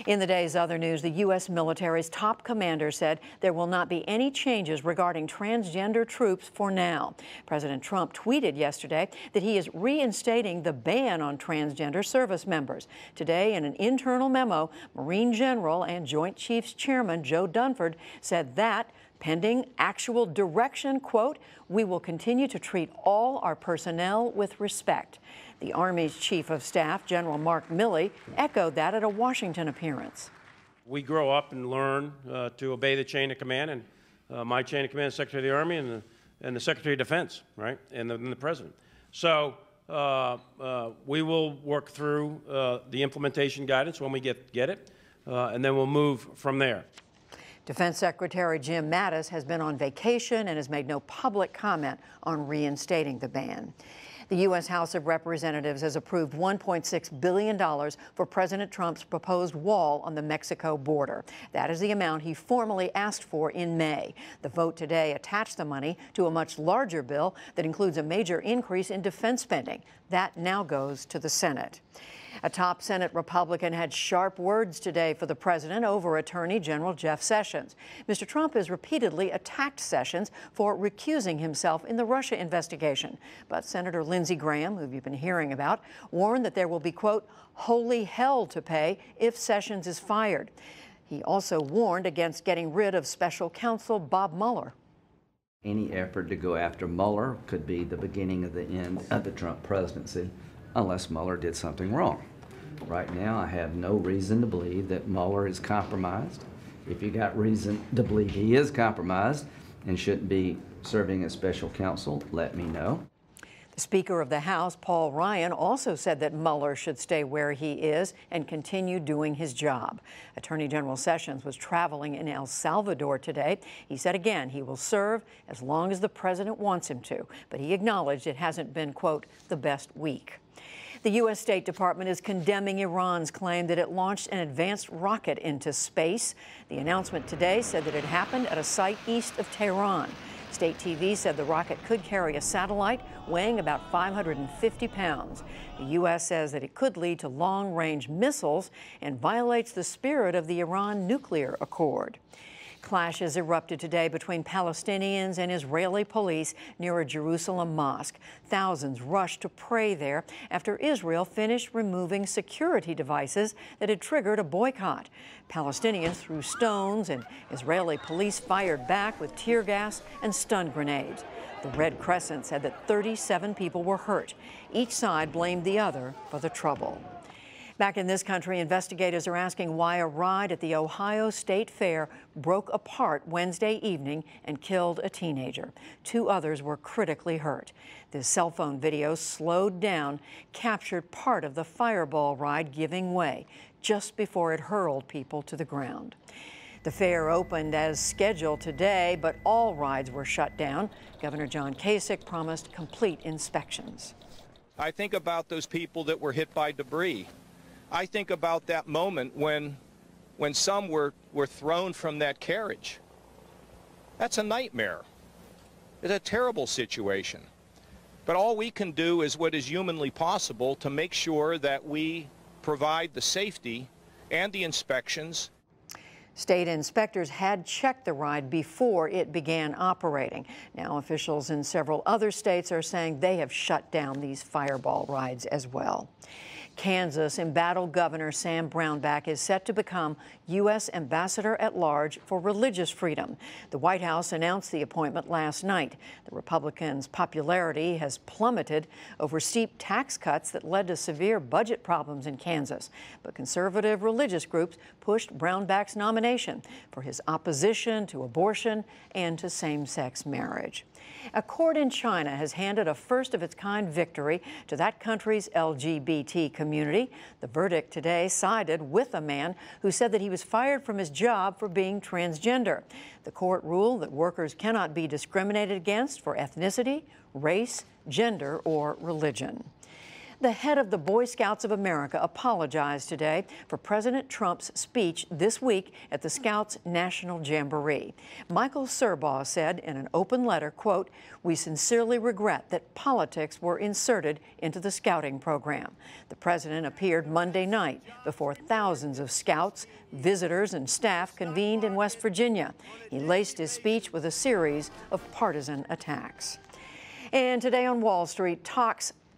In the day's other news, the U.S. military's top commander said there will not be any changes regarding transgender troops for now. President Trump tweeted yesterday that he is reinstating the ban on transgender service members. Today, in an internal memo, Marine General and Joint Chiefs Chairman Joe Dunford said that, pending actual direction, quote, "We will continue to treat all our personnel with respect." The Army's Chief of Staff, General Mark Milley, echoed that at a Washington appearance. We grow up and learn to obey the chain of command, and my chain of command is Secretary of the Army and the Secretary of Defense, right, and the President. So we will work through the implementation guidance when we get it, and then we'll move from there. Defense Secretary Jim Mattis has been on vacation and has made no public comment on reinstating the ban. The U.S. House of Representatives has approved $1.6 billion for President Trump's proposed wall on the Mexico border. That is the amount he formally asked for in May. The vote today attached the money to a much larger bill that includes a major increase in defense spending. That now goes to the Senate. A top Senate Republican had sharp words today for the president over Attorney General Jeff Sessions. Mr. Trump has repeatedly attacked Sessions for recusing himself in the Russia investigation. But Senator Lindsey Graham, who you've been hearing about, warned that there will be, quote, holy hell to pay if Sessions is fired. He also warned against getting rid of special counsel Bob Mueller. Any effort to go after Mueller could be the beginning of the end of the Trump presidency, unless Mueller did something wrong. Right now, I have no reason to believe that Mueller is compromised. If you got reason to believe he is compromised and shouldn't be serving as special counsel, let me know. The Speaker of the House, Paul Ryan, also said that Mueller should stay where he is and continue doing his job. Attorney General Sessions was traveling in El Salvador today. He said again he will serve as long as the president wants him to, but he acknowledged it hasn't been, quote, the best week. The U.S. State Department is condemning Iran's claim that it launched an advanced rocket into space. The announcement today said that it happened at a site east of Tehran. State TV said the rocket could carry a satellite weighing about 550 pounds. The U.S. says that it could lead to long-range missiles and violates the spirit of the Iran nuclear accord. Clashes erupted today between Palestinians and Israeli police near a Jerusalem mosque. Thousands rushed to pray there after Israel finished removing security devices that had triggered a boycott. Palestinians threw stones and Israeli police fired back with tear gas and stun grenades. The Red Crescent said that 37 people were hurt. Each side blamed the other for the trouble. Back in this country, investigators are asking why a ride at the Ohio State Fair broke apart Wednesday evening and killed a teenager. 2 others were critically hurt. This cell phone video, slowed down, captured part of the fireball ride giving way just before it hurled people to the ground. The fair opened as scheduled today, but all rides were shut down. Governor John Kasich promised complete inspections. I think about those people that were hit by debris. I think about that moment when some were thrown from that carriage. That's a nightmare. It's a terrible situation. But all we can do is what is humanly possible to make sure that we provide the safety and the inspections. State inspectors had checked the ride before it began operating. Now officials in several other states are saying they have shut down these fireball rides as well. Kansas embattled Governor Sam Brownback is set to become U.S. Ambassador at Large for Religious Freedom. The White House announced the appointment last night. The Republicans' popularity has plummeted over steep tax cuts that led to severe budget problems in Kansas. But conservative religious groups pushed Brownback's nomination for his opposition to abortion and to same-sex marriage. A court in China has handed a first-of-its-kind victory to that country's LGBT community. The verdict today sided with a man who said that he was fired from his job for being transgender. The court ruled that workers cannot be discriminated against for ethnicity, race, gender, or religion. The head of the Boy Scouts of America apologized today for President Trump's speech this week at the Scouts National Jamboree. Michael Serbaugh said in an open letter, quote, "We sincerely regret that politics were inserted into the scouting program." The president appeared Monday night before thousands of scouts, visitors, and staff convened in West Virginia. He laced his speech with a series of partisan attacks. And today on Wall Street,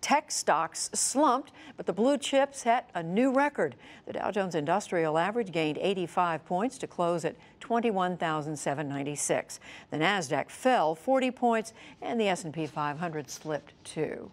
tech stocks slumped, but the blue chips set a new record. The Dow Jones Industrial Average gained 85 points to close at 21,796. The Nasdaq fell 40 points, and the S&P 500 slipped 2.